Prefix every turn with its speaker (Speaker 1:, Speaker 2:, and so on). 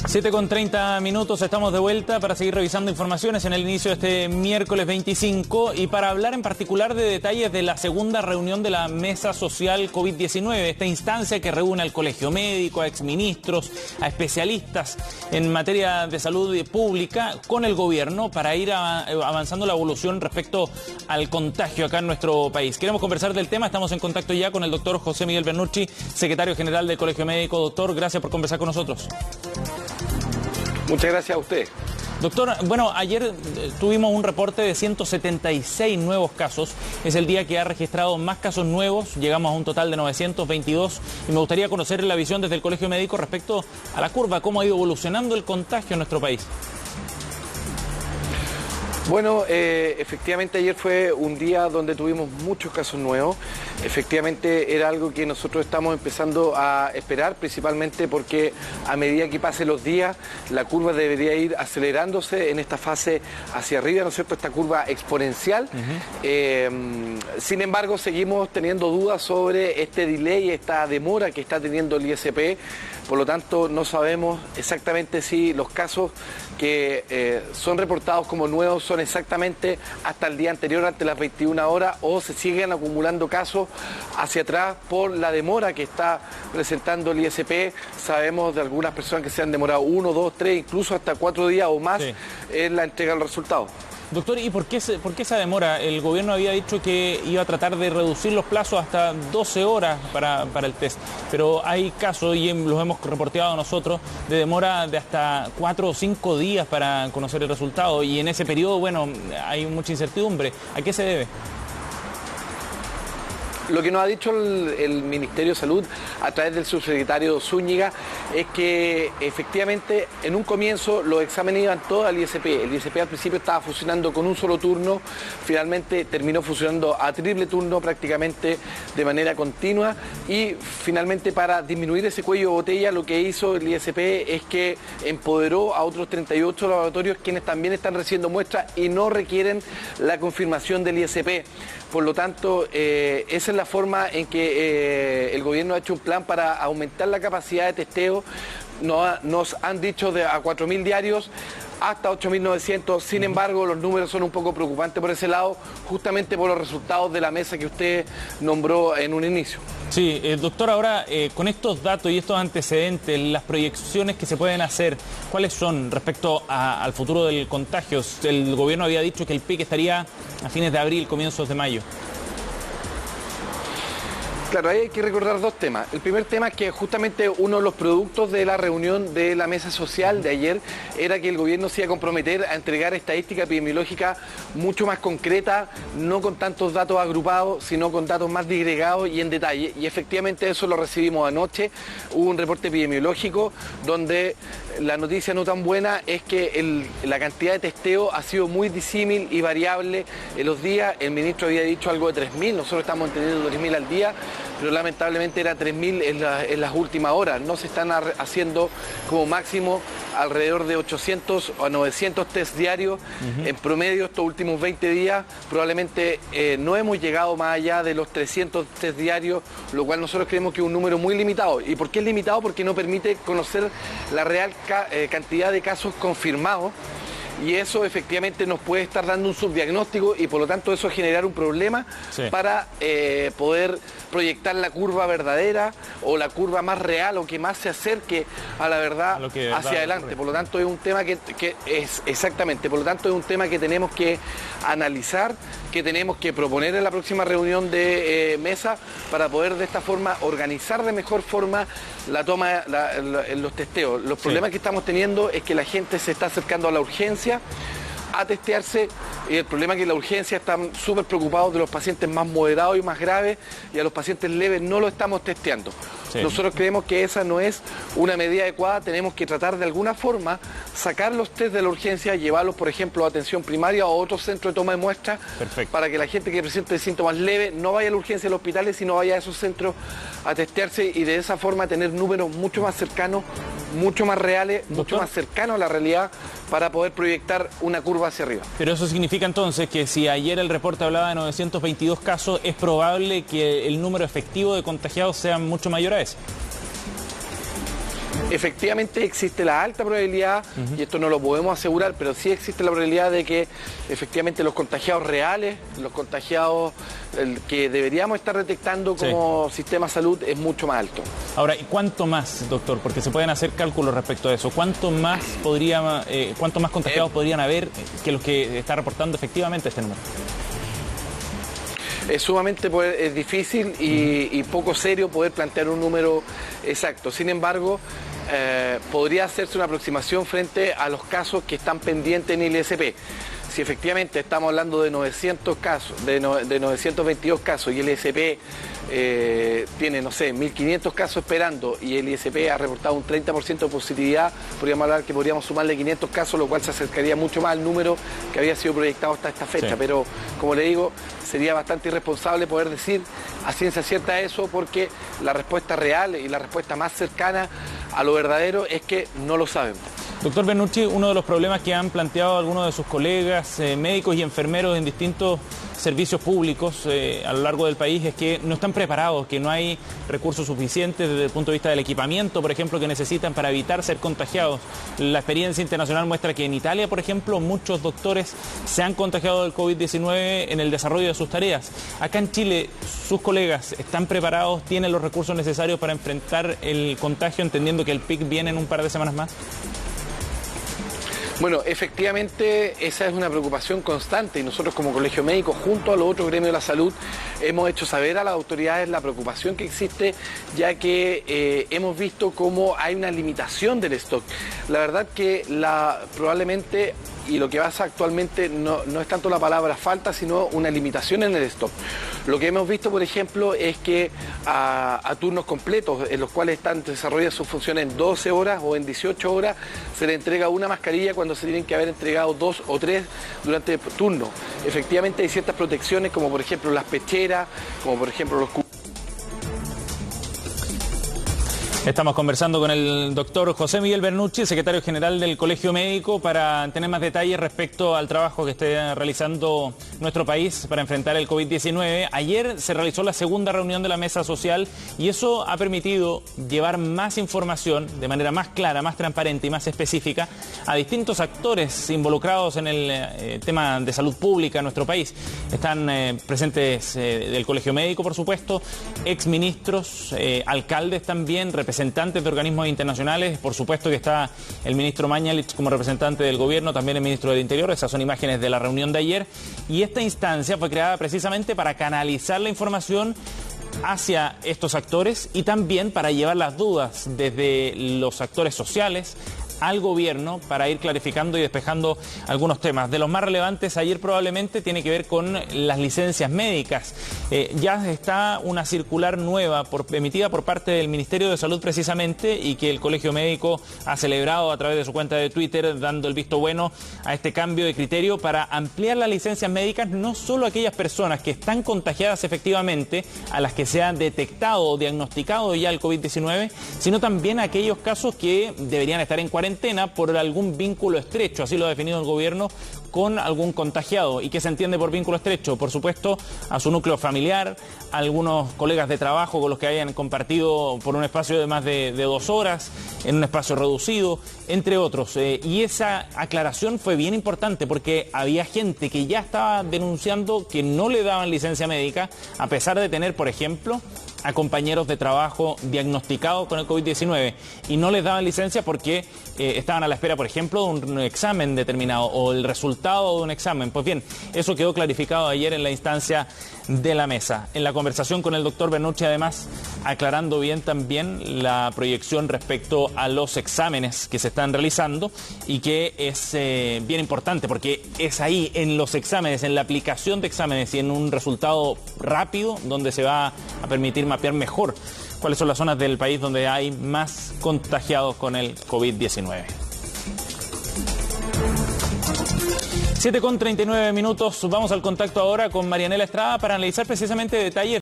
Speaker 1: 7:30, estamos de vuelta para seguir revisando informaciones en el inicio de este miércoles 25 y para hablar en particular de detalles de la segunda reunión de la Mesa Social COVID-19, esta instancia que reúne al Colegio Médico, a exministros, a especialistas en materia de salud pública con el gobierno para ir avanzando la evolución respecto al contagio acá en nuestro país. Queremos conversar del tema, estamos en contacto ya con el doctor José Miguel Bernucci, secretario general del Colegio Médico. Doctor, gracias por conversar con nosotros.
Speaker 2: Muchas gracias a usted.
Speaker 1: Doctor, bueno, ayer tuvimos un reporte de 176 nuevos casos. Es el día que ha registrado más casos nuevos. Llegamos a un total de 922. Y me gustaría conocer la visión desde el Colegio Médico respecto a la curva, cómo ha ido evolucionando el contagio en nuestro país.
Speaker 2: Bueno, efectivamente ayer fue un día donde tuvimos muchos casos nuevos. Efectivamente era algo que nosotros estamos empezando a esperar, principalmente porque a medida que pasen los días, la curva debería ir acelerándose en esta fase hacia arriba, ¿no es cierto?, esta curva exponencial. Sin embargo, seguimos teniendo dudas sobre este delay, esta demora que está teniendo el ISP. Por lo tanto, no sabemos exactamente si los casos que son reportados como nuevos son exactamente hasta el día anterior, ante las 21 horas, o se siguen acumulando casos hacia atrás por la demora que está presentando el ISP. Sabemos de algunas personas que se han demorado 1, 2, 3, incluso hasta 4 días o más en la entrega del resultado.
Speaker 1: Doctor, ¿y por qué esa demora? El gobierno había dicho que iba a tratar de reducir los plazos hasta 12 horas para el test, pero hay casos, y los hemos reporteado nosotros, de demora de hasta 4 o 5 días para conocer el resultado, y en ese periodo, bueno, hay mucha incertidumbre. ¿A qué se debe?
Speaker 2: Lo que nos ha dicho el Ministerio de Salud a través del subsecretario Zúñiga es que efectivamente en un comienzo los exámenes iban todos al ISP. El ISP al principio estaba funcionando con un solo turno, finalmente terminó funcionando a triple turno prácticamente de manera continua, y finalmente para disminuir ese cuello de botella lo que hizo el ISP es que empoderó a otros 38 laboratorios quienes también están recibiendo muestras y no requieren la confirmación del ISP. Por lo tanto, esa es la forma en que el gobierno ha hecho un plan para aumentar la capacidad de testeo. Nos han dicho a 4.000 diarios hasta 8.900. Sin embargo, los números son un poco preocupantes por ese lado, justamente por los resultados de la mesa que usted nombró en un inicio.
Speaker 1: Sí, doctor, ahora con estos datos y estos antecedentes, las proyecciones que se pueden hacer, ¿cuáles son respecto al futuro del contagio? El gobierno había dicho que el pico estaría a fines de abril, comienzos de mayo.
Speaker 2: Claro, ahí hay que recordar dos temas. El primer tema es que justamente uno de los productos de la reunión de la mesa social de ayer era que el gobierno se iba a comprometer a entregar estadística epidemiológica mucho más concreta, no con tantos datos agrupados, sino con datos más disgregados y en detalle. Y efectivamente eso lo recibimos anoche. Hubo un reporte epidemiológico donde la noticia no tan buena es que la cantidad de testeo ha sido muy disímil y variable en los días. El ministro había dicho algo de 3.000, nosotros estamos entendiendo 3.000 al día, pero lamentablemente era 3.000 en las últimas horas. No se están haciendo como máximo alrededor de 800 o 900 test diarios en promedio estos últimos 20 días. Probablemente no hemos llegado más allá de los 300 test diarios, lo cual nosotros creemos que es un número muy limitado. ¿Y por qué es limitado? Porque no permite conocer la real cantidad de casos confirmados. Y eso efectivamente nos puede estar dando un subdiagnóstico y por lo tanto eso generar un problema para poder proyectar la curva verdadera o la curva más real o que más se acerque a la verdad hacia adelante. Por lo tanto es un tema que es exactamente, por lo tanto es un tema que tenemos que analizar, que tenemos que proponer en la próxima reunión de mesa para poder de esta forma organizar de mejor forma la toma, los testeos. Los problemas que estamos teniendo es que la gente se está acercando a la urgencia a testearse, y el problema es que la urgencia están súper preocupados de los pacientes más moderados y más graves, y a los pacientes leves no lo estamos testeando. Nosotros creemos que esa no es una medida adecuada. Tenemos que tratar de alguna forma sacar los test de la urgencia, llevarlos por ejemplo a atención primaria o a otro centro de toma de muestras, para que la gente que presente síntomas leves no vaya a la urgencia de los hospitales, sino vaya a esos centros a testearse, y de esa forma tener números mucho más cercanos, mucho más reales, mucho más cercanos a la realidad, para poder proyectar una curva hacia arriba.
Speaker 1: Pero eso significa entonces que si ayer el reporte hablaba de 922 casos, es probable que el número efectivo de contagiados sea mucho mayor a ese.
Speaker 2: Efectivamente existe la alta probabilidad, y esto no lo podemos asegurar, pero sí existe la probabilidad de que efectivamente los contagiados reales, los contagiados que deberíamos estar detectando como sistema de salud es mucho más alto.
Speaker 1: Ahora, ¿y cuánto más, doctor? Porque se pueden hacer cálculos respecto a eso. ¿Cuántos más contagiados podrían haber que los que está reportando efectivamente este número?
Speaker 2: Es sumamente es difícil y poco serio poder plantear un número exacto. Sin embargo, podría hacerse una aproximación frente a los casos que están pendientes en el ISP. Si efectivamente estamos hablando de 900 casos, de 922 casos, y el ISP tiene, no sé, 1.500 casos esperando, y el ISP ha reportado un 30% de positividad, podríamos hablar que podríamos sumarle 500 casos, lo cual se acercaría mucho más al número que había sido proyectado hasta esta fecha. Sí. Pero, como le digo, sería bastante irresponsable poder decir a ciencia cierta eso, porque la respuesta real y la respuesta más cercana a lo verdadero es que no lo sabemos.
Speaker 1: Doctor Bernucci, uno de los problemas que han planteado algunos de sus colegas médicos y enfermeros en distintos servicios públicos a lo largo del país es que no están preparados, que no hay recursos suficientes desde el punto de vista del equipamiento, por ejemplo, que necesitan para evitar ser contagiados. La experiencia internacional muestra que en Italia, por ejemplo, muchos doctores se han contagiado del COVID-19 en el desarrollo de sus tareas. Acá en Chile, ¿sus colegas están preparados, tienen los recursos necesarios para enfrentar el contagio, entendiendo que el pic viene en un par de semanas más?
Speaker 2: Bueno, efectivamente esa es una preocupación constante y nosotros como Colegio Médico, junto a los otros gremios de la salud, hemos hecho saber a las autoridades la preocupación que existe, ya que hemos visto cómo hay una limitación del stock. La verdad que probablemente, y lo que pasa actualmente no es tanto la palabra falta, sino una limitación en el stock. Lo que hemos visto, por ejemplo, es que a turnos completos, en los cuales desarrollan sus funciones en 12 horas o en 18 horas, se le entrega una mascarilla cuando se tienen que haber entregado 2 o 3 durante el turno. Efectivamente hay ciertas protecciones, como por ejemplo las pecheras, como por ejemplo los cubos.
Speaker 1: Estamos conversando con el doctor José Miguel Bernucci, secretario general del Colegio Médico, para tener más detalles respecto al trabajo que esté realizando nuestro país para enfrentar el COVID-19. Ayer se realizó la segunda reunión de la mesa social y eso ha permitido llevar más información de manera más clara, más transparente y más específica a distintos actores involucrados en el tema de salud pública en nuestro país. Están presentes del Colegio Médico, por supuesto, exministros, alcaldes también, representantes de organismos internacionales, por supuesto que está el ministro Mañalich como representante del gobierno, también el ministro del Interior. Esas son imágenes de la reunión de ayer y esta instancia fue creada precisamente para canalizar la información hacia estos actores y también para llevar las dudas desde los actores sociales al gobierno para ir clarificando y despejando algunos temas. De los más relevantes ayer probablemente tiene que ver con las licencias médicas. Ya está una circular nueva emitida por parte del Ministerio de Salud precisamente y que el Colegio Médico ha celebrado a través de su cuenta de Twitter, dando el visto bueno a este cambio de criterio para ampliar las licencias médicas no solo a aquellas personas que están contagiadas efectivamente, a las que se ha detectado o diagnosticado ya el COVID-19, sino también a aquellos casos que deberían estar en cuarentena por algún vínculo estrecho, así lo ha definido el gobierno, con algún contagiado. ¿Y qué se entiende por vínculo estrecho? Por supuesto, a su núcleo familiar, a algunos colegas de trabajo con los que hayan compartido por un espacio de más de 2 horas, en un espacio reducido, entre otros. Y esa aclaración fue bien importante porque había gente que ya estaba denunciando que no le daban licencia médica, a pesar de tener, por ejemplo, a compañeros de trabajo diagnosticados con el COVID-19 y no les daban licencia porque estaban a la espera, por ejemplo, de un examen determinado o el resultado de un examen. Pues bien, eso quedó clarificado ayer en la instancia de la mesa. En la conversación con el doctor Bernucci, además, aclarando bien también la proyección respecto a los exámenes que se están realizando y que es bien importante porque es ahí, en los exámenes, en la aplicación de exámenes y en un resultado rápido donde se va a permitir mapear mejor cuáles son las zonas del país donde hay más contagiados con el COVID-19. 7:39 minutos. Vamos al contacto ahora con Marianela Estrada para analizar precisamente detalles